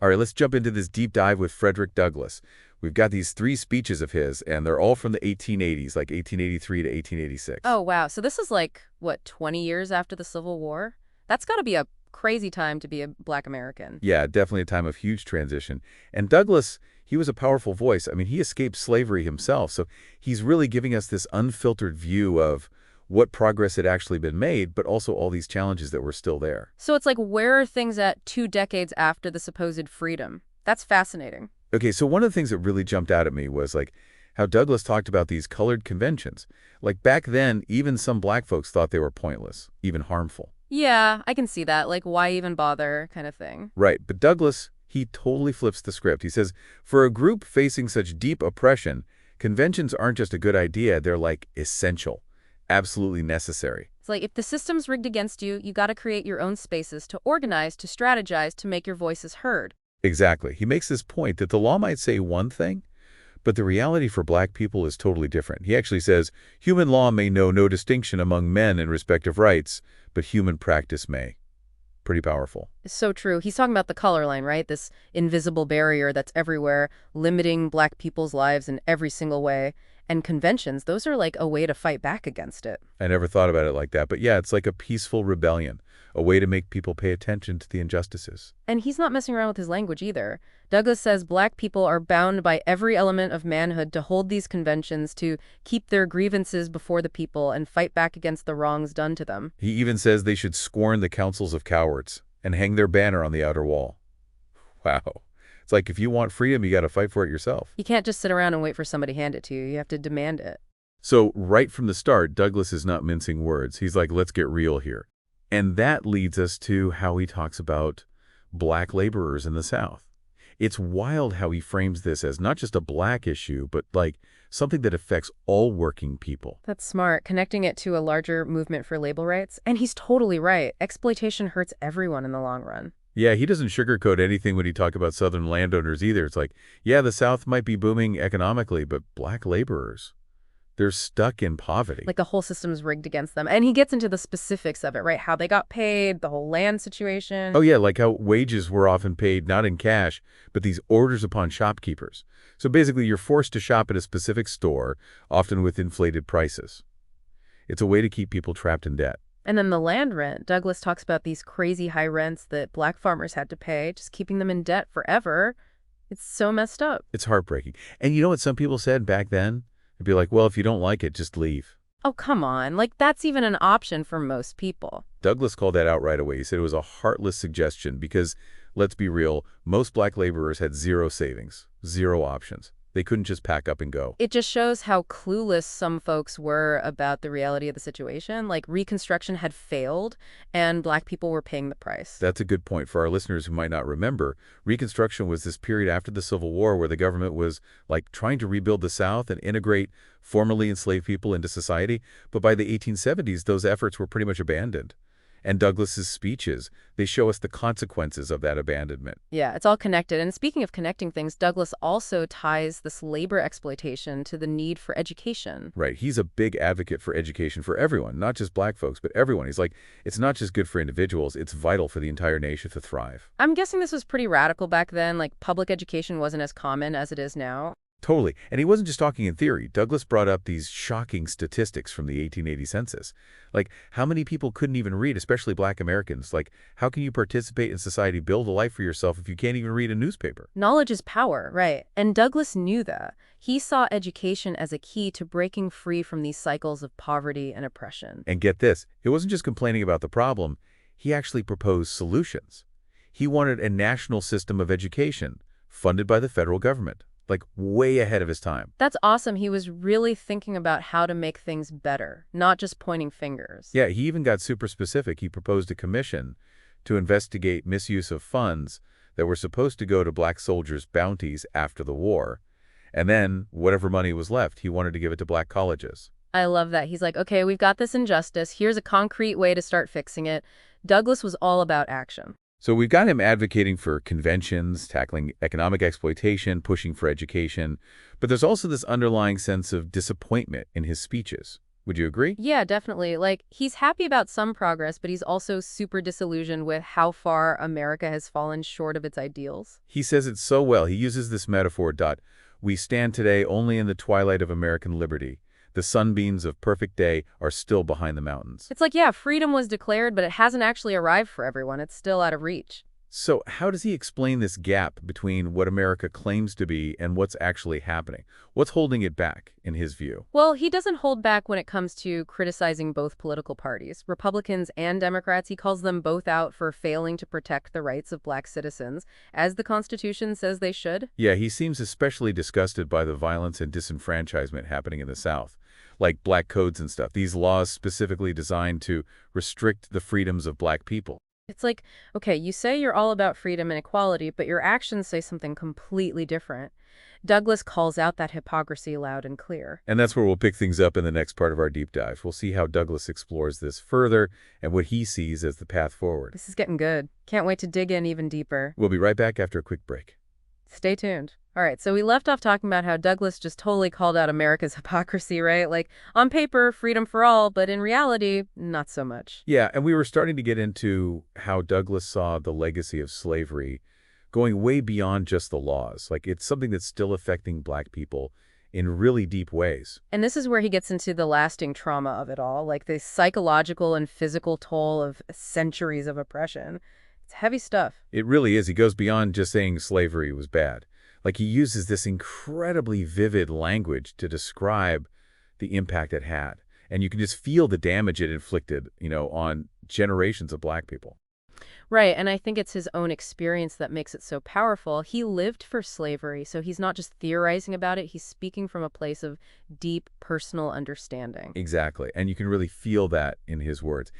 All right, let's jump into this deep dive with Frederick Douglass. We've got these 3 speeches of his, and they're all from the 1880s, like 1883 to 1886. Oh, wow. So this is like, what, 20 years after the Civil War? That's got to be a crazy time to be a Black American. Yeah, definitely a time of huge transition. And Douglass, he was a powerful voice. I mean, he escaped slavery himself, so he's really giving us this unfiltered view of what progress had actually been made, but also all these challenges that were still there. So it's like, where are things at 2 decades after the supposed freedom? That's fascinating. Okay, so one of the things that really jumped out at me was like how Douglass talked about these colored conventions. Like back then, even some black folks thought they were pointless, even harmful. Yeah, I can see that. Like, why even bother kind of thing. Right, but Douglass, he totally flips the script. He says, for a group facing such deep oppression, conventions aren't just a good idea, they're like essential, absolutely necessary. It's like, if the system's rigged against you, you got to create your own spaces to organize, to strategize, to make your voices heard. Exactly. He makes this point that the law might say one thing, but the reality for black people is totally different. He actually says, human law may know no distinction among men in respect of rights, but human practice may. Pretty powerful. It's so true. He's talking about the color line, right? This invisible barrier that's everywhere, limiting Black people's lives in every single way. And conventions, those are like a way to fight back against it. I never thought about it like that, but yeah, it's like a peaceful rebellion, a way to make people pay attention to the injustices. And he's not messing around with his language either. Douglass says Black people are bound by every element of manhood to hold these conventions, to keep their grievances before the people and fight back against the wrongs done to them. He even says they should scorn the councils of cowards and hang their banner on the outer wall. Wow. It's like if you want freedom, you got to fight for it yourself. You can't just sit around and wait for somebody to hand it to you. You have to demand it. So right from the start, Douglass is not mincing words. He's like, let's get real here. And that leads us to how he talks about black laborers in the South. It's wild how he frames this as not just a black issue, but like something that affects all working people. That's smart, connecting it to a larger movement for labor rights. And he's totally right. Exploitation hurts everyone in the long run. Yeah, he doesn't sugarcoat anything when he talks about Southern landowners either. It's like, yeah, the South might be booming economically, but black laborers, they're stuck in poverty. Like the whole system's rigged against them. And he gets into the specifics of it, right? How they got paid, the whole land situation. Oh, yeah, like how wages were often paid not in cash, but these orders upon shopkeepers. So basically, you're forced to shop at a specific store, often with inflated prices. It's a way to keep people trapped in debt. And then the land rent. Douglass talks about these crazy high rents that Black farmers had to pay, just keeping them in debt forever. It's so messed up. It's heartbreaking. And you know what some people said back then? It'd be like, well, if you don't like it, just leave. Oh, come on. Like, that's even an option for most people. Douglass called that out right away. He said it was a heartless suggestion because, let's be real, most black laborers had zero savings, zero options. They couldn't just pack up and go. It just shows how clueless some folks were about the reality of the situation. Like, Reconstruction had failed, and Black people were paying the price. That's a good point for our listeners who might not remember. Reconstruction was this period after the Civil War where the government was, like, trying to rebuild the South and integrate formerly enslaved people into society. But by the 1870s, those efforts were pretty much abandoned. And Douglass's speeches, they show us the consequences of that abandonment. Yeah, it's all connected. And speaking of connecting things, Douglass also ties this labor exploitation to the need for education. Right. He's a big advocate for education for everyone, not just black folks, but everyone. He's like, it's not just good for individuals, it's vital for the entire nation to thrive. I'm guessing this was pretty radical back then. Like, public education wasn't as common as it is now. Totally. And he wasn't just talking in theory. Douglass brought up these shocking statistics from the 1880 census. Like, how many people couldn't even read, especially black Americans? Like, how can you participate in society, build a life for yourself if you can't even read a newspaper? Knowledge is power, right? And Douglass knew that. He saw education as a key to breaking free from these cycles of poverty and oppression. And get this, it wasn't just complaining about the problem. He actually proposed solutions. He wanted a national system of education funded by the federal government. Like way ahead of his time. That's awesome. He was really thinking about how to make things better, not just pointing fingers. Yeah, he even got super specific. He proposed a commission to investigate misuse of funds that were supposed to go to black soldiers' bounties after the war. And then, whatever money was left, he wanted to give it to black colleges. I love that. He's like, okay, we've got this injustice. Here's a concrete way to start fixing it. Douglass was all about action. So we've got him advocating for conventions, tackling economic exploitation, pushing for education. But there's also this underlying sense of disappointment in his speeches. Would you agree? Yeah, definitely. Like, he's happy about some progress, but he's also super disillusioned with how far America has fallen short of its ideals. He says it so well. He uses this metaphor, we stand today only in the twilight of American liberty. The sunbeams of perfect day are still behind the mountains. It's like, yeah, freedom was declared, but it hasn't actually arrived for everyone. It's still out of reach. So how does he explain this gap between what America claims to be and what's actually happening? What's holding it back, in his view? Well, he doesn't hold back when it comes to criticizing both political parties, Republicans and Democrats. He calls them both out for failing to protect the rights of black citizens, as the Constitution says they should. Yeah, he seems especially disgusted by the violence and disenfranchisement happening in the South, like black codes and stuff. These laws specifically designed to restrict the freedoms of black people. It's like, okay, you say you're all about freedom and equality, but your actions say something completely different. Douglas calls out that hypocrisy loud and clear. And that's where we'll pick things up in the next part of our deep dive. We'll see how Douglas explores this further and what he sees as the path forward. This is getting good. Can't wait to dig in even deeper. We'll be right back after a quick break. Stay tuned. All right, so we left off talking about how Douglas just totally called out America's hypocrisy, right? Like, on paper, freedom for all, but in reality, not so much. Yeah, and we were starting to get into how Douglas saw the legacy of slavery going way beyond just the laws. Like, it's something that's still affecting black people in really deep ways. And this is where he gets into the lasting trauma of it all, like the psychological and physical toll of centuries of oppression. It's heavy stuff. It really is. He goes beyond just saying slavery was bad. Like, he uses this incredibly vivid language to describe the impact it had. And you can just feel the damage it inflicted, on generations of black people. Right, and I think it's his own experience that makes it so powerful. He lived for slavery, so he's not just theorizing about it, he's speaking from a place of deep personal understanding. Exactly. And you can really feel that in his words.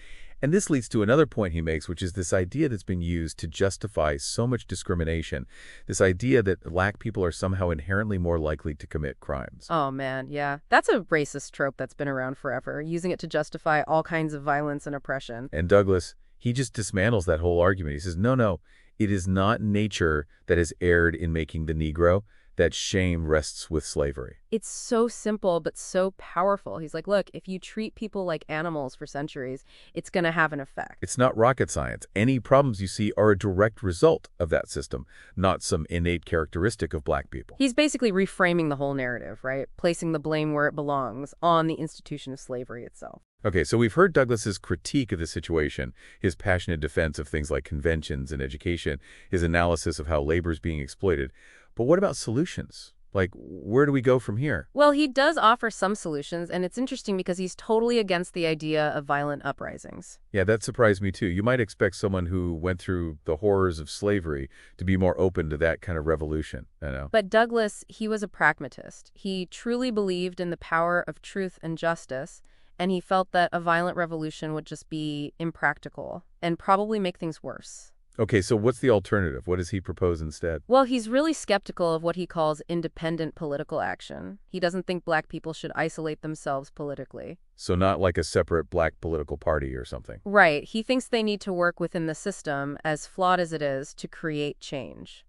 And this leads to another point he makes, which is this idea that's been used to justify so much discrimination, this idea that black people are somehow inherently more likely to commit crimes. Oh man, yeah. That's a racist trope that's been around forever, using it to justify all kinds of violence and oppression. And Douglas, he just dismantles that whole argument. He says, no, it is not nature that has erred in making the Negro. That shame rests with slavery. It's so simple, but so powerful. He's like, look, if you treat people like animals for centuries, it's going to have an effect. It's not rocket science. Any problems you see are a direct result of that system, not some innate characteristic of black people. He's basically reframing the whole narrative, right? Placing the blame where it belongs, on the institution of slavery itself. Okay, so we've heard Douglas's critique of the situation, his passionate defense of things like conventions and education, his analysis of how labor is being exploited. But what about solutions? Like, where do we go from here? Well, he does offer some solutions, and it's interesting because he's totally against the idea of violent uprisings. Yeah, that surprised me too. You might expect someone who went through the horrors of slavery to be more open to that kind of revolution, But Douglas, he was a pragmatist. He truly believed in the power of truth and justice, and he felt that a violent revolution would just be impractical and probably make things worse. Okay, so what's the alternative? What does he propose instead? Well, he's really skeptical of what he calls independent political action. He doesn't think black people should isolate themselves politically. So not like a separate black political party or something. Right. He thinks they need to work within the system, as flawed as it is, to create change.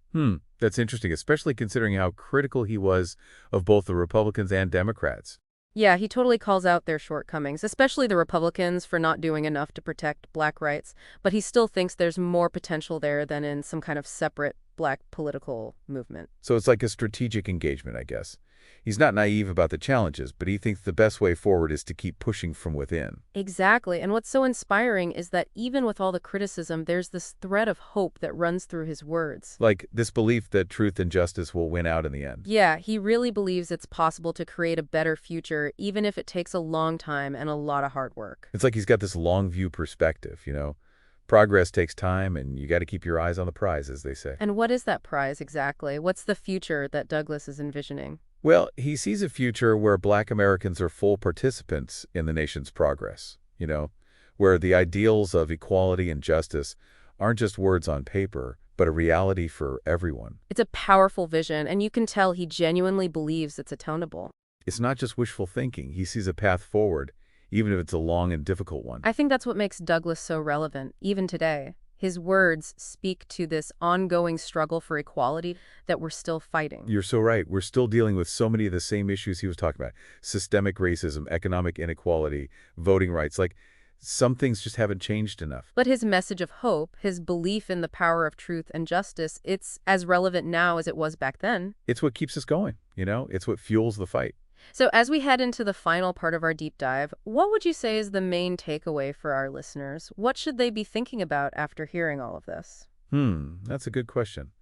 That's interesting, especially considering how critical he was of both the Republicans and Democrats. Yeah, he totally calls out their shortcomings, especially the Republicans for not doing enough to protect black rights, but he still thinks there's more potential there than in some kind of separate black political movement. So it's like a strategic engagement, I guess. He's not naive about the challenges, but he thinks the best way forward is to keep pushing from within. Exactly, and what's so inspiring is that even with all the criticism, there's this thread of hope that runs through his words. Like this belief that truth and justice will win out in the end. Yeah, he really believes it's possible to create a better future, even if it takes a long time and a lot of hard work. It's like he's got this long view perspective, Progress takes time, and you got to keep your eyes on the prize, as they say. And what is that prize exactly? What's the future that Douglas is envisioning? Well, he sees a future where black Americans are full participants in the nation's progress, where the ideals of equality and justice aren't just words on paper, but a reality for everyone. It's a powerful vision, and you can tell he genuinely believes it's attainable. It's not just wishful thinking. He sees a path forward, even if it's a long and difficult one. I think that's what makes Douglas so relevant, even today. His words speak to this ongoing struggle for equality that we're still fighting. You're so right. We're still dealing with so many of the same issues he was talking about. Systemic racism, economic inequality, voting rights. Like, some things just haven't changed enough. But his message of hope, his belief in the power of truth and justice, it's as relevant now as it was back then. It's what keeps us going, you know? It's what fuels the fight. So as we head into the final part of our deep dive, what would you say is the main takeaway for our listeners? What should they be thinking about after hearing all of this? That's a good question.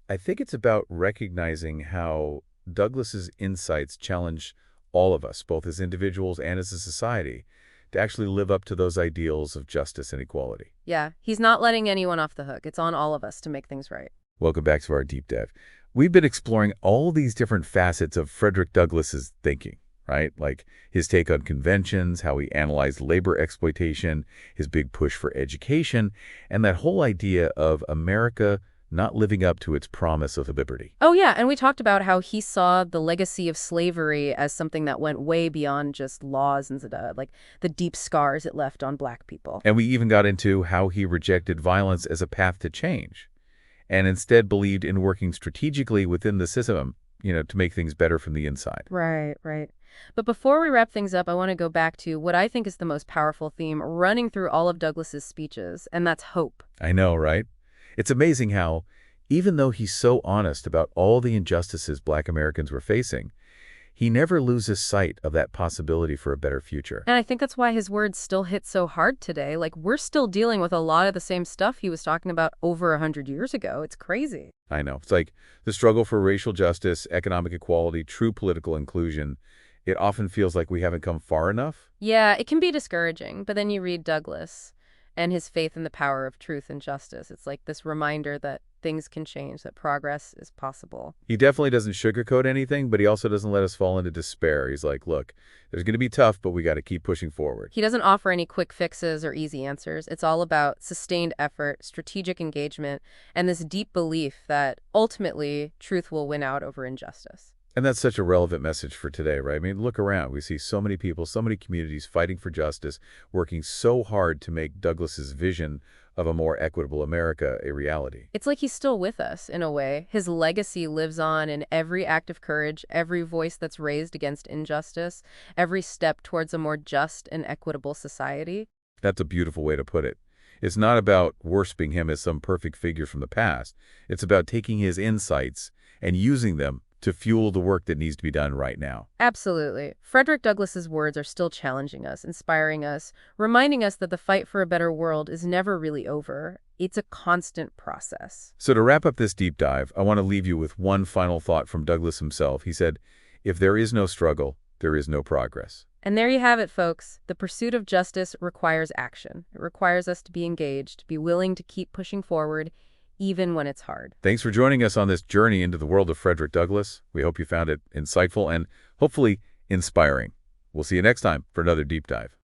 I think it's about recognizing how Douglas's insights challenge all of us, both as individuals and as a society, to actually live up to those ideals of justice and equality. Yeah, he's not letting anyone off the hook. It's on all of us to make things right. Welcome back to our deep dive. We've been exploring all these different facets of Frederick Douglass's thinking, right? Like his take on conventions, how he analyzed labor exploitation, his big push for education, and that whole idea of America not living up to its promise of liberty. Oh, yeah, and we talked about how he saw the legacy of slavery as something that went way beyond just laws and like the deep scars it left on Black people. And we even got into how he rejected violence as a path to change, and instead believed in working strategically within the system, to make things better from the inside. Right, right. But before we wrap things up, I want to go back to what I think is the most powerful theme running through all of Douglas's speeches, and that's hope. I know, right? It's amazing how, even though he's so honest about all the injustices Black Americans were facing, he never loses sight of that possibility for a better future. And I think that's why his words still hit so hard today. Like, we're still dealing with a lot of the same stuff he was talking about over 100 years ago. It's crazy. I know. It's like the struggle for racial justice, economic equality, true political inclusion. It often feels like we haven't come far enough. Yeah, it can be discouraging, but then you read Douglas and his faith in the power of truth and justice. It's like this reminder that things can change, that progress is possible. He definitely doesn't sugarcoat anything, but he also doesn't let us fall into despair. He's like, look, there's going to be tough, but we got to keep pushing forward. He doesn't offer any quick fixes or easy answers. It's all about sustained effort, strategic engagement, and this deep belief that ultimately truth will win out over injustice. And that's such a relevant message for today, right? I mean, look around. We see so many people, so many communities fighting for justice, working so hard to make Douglas's vision of a more equitable America a reality. It's like he's still with us, in a way. His legacy lives on in every act of courage, every voice that's raised against injustice, every step towards a more just and equitable society. That's a beautiful way to put it. It's not about worshiping him as some perfect figure from the past. It's about taking his insights and using them to fuel the work that needs to be done right now. Absolutely. Frederick Douglass's words are still challenging us, inspiring us, reminding us that the fight for a better world is never really over. It's a constant process. So to wrap up this deep dive, I want to leave you with one final thought from Douglas himself. He said, "If there is no struggle, there is no progress." And there you have it, folks. The pursuit of justice requires action. It requires us to be engaged, to be willing to keep pushing forward, even when it's hard. Thanks for joining us on this journey into the world of Frederick Douglass. We hope you found it insightful and hopefully inspiring. We'll see you next time for another deep dive.